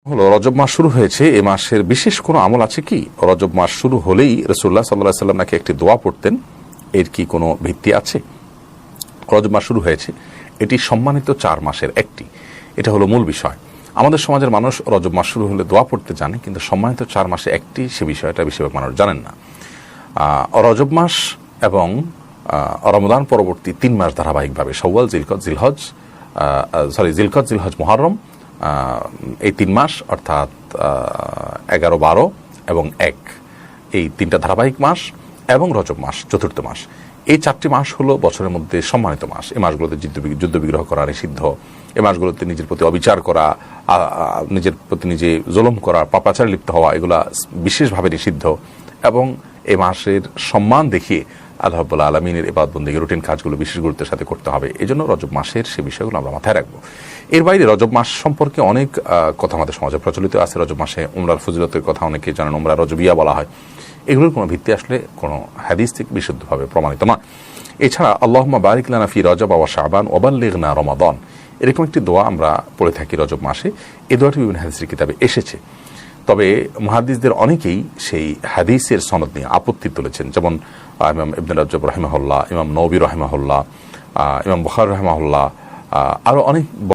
হলো রজব মাস শুরু হয়েছে, এ মাসের বিশেষ কোনো আমল আছে কি? রজব মাস শুরু হলেই রাসূলুল্লাহ সাল্লাল্লাহু আলাইহি ওয়াসাল্লাম নাকি একটি দোয়া পড়তেন, এর কি কোনো ভিত্তি আছে? রজব মাস শুরু হয়েছে, এটি সম্মানিত 4 মাসের একটি, এটা হলো মূল বিষয়। আমাদের সমাজের মানুষ রজব মাস শুরু হলে দোয়া পড়তে জানে, কিন্তু সম্মানিত 4 মাসে একটি, সে বিষয়টা বেশিরভাগ মানুষ জানেন না। রজব মাস এবং রমজান পরবর্তী 3 মাস ধারাবাহিকভাবে শাওয়াল, জিলকদ, জিলহজ, মুহররম, এই 3 মাস অর্থাৎ 11, 12 এবং 1, এই 3টা ধারাবাহিক মাস এবং রজব মাস চতুর্থ মাস, এই 4টি মাস হলো বছরের মধ্যে সম্মানিত মাস। এই মাসগুলোতে যুদ্ধ বিগ্রহ করা নিষিদ্ধ, এই মাসগুলোতে নিজের প্রতি অবিচার করা, নিজের প্রতি নিজে জুলুম করা, পাপাচারে লিপ্ত হওয়া, এগুলা বিশেষভাবে নিষিদ্ধ। এবং এই মাসের সম্মান দেখিয়ে আল্লাহ রাব্বুল আলামিনের ইবাদত বন্দেগী রুটিন কাজগুলো বিশেষ গুরুত্বের সাথে করতে হবে। এই জন্য রজব মাসের সে বিষয়গুলো আমরা মাথায় রাখবো। এর বাইরে রজব মাস সম্পর্কে অনেক কথা আমাদের সমাজে প্রচলিত আছে। রজব মাসে উমরার ফজিলতের কথা অনেকে জানেন, উমরা রজবিয়া বলা হয়। এগুলোর কোনো ভিত্তি আসলে কোনো হাদিস থেকে বিশুদ্ধভাবে প্রমাণিত নয়। এছাড়া আল্লাহুম্মা বারিক লানা ফি রজব ওয়া শাবান ওয়া বাল্লিগনা রমাদান, এরকম একটি দোয়া আমরা পড়ে থাকি রজব মাসে। এই দোয়াটি বিভিন্ন হাদিসের কিতাবে এসেছে, তবে মুহাদ্দিসদের অনেকেই সেই হাদিসের সনদ নিয়ে আপত্তি তুলেছেন, যেমন ইমাম ইবনে রাজব রাহিমাহুল্লাহ, ইমাম নববী রাহিমাহুল্লাহ, ইমাম বুখারী রাহিমাহুল্লাহ, আরও অনেক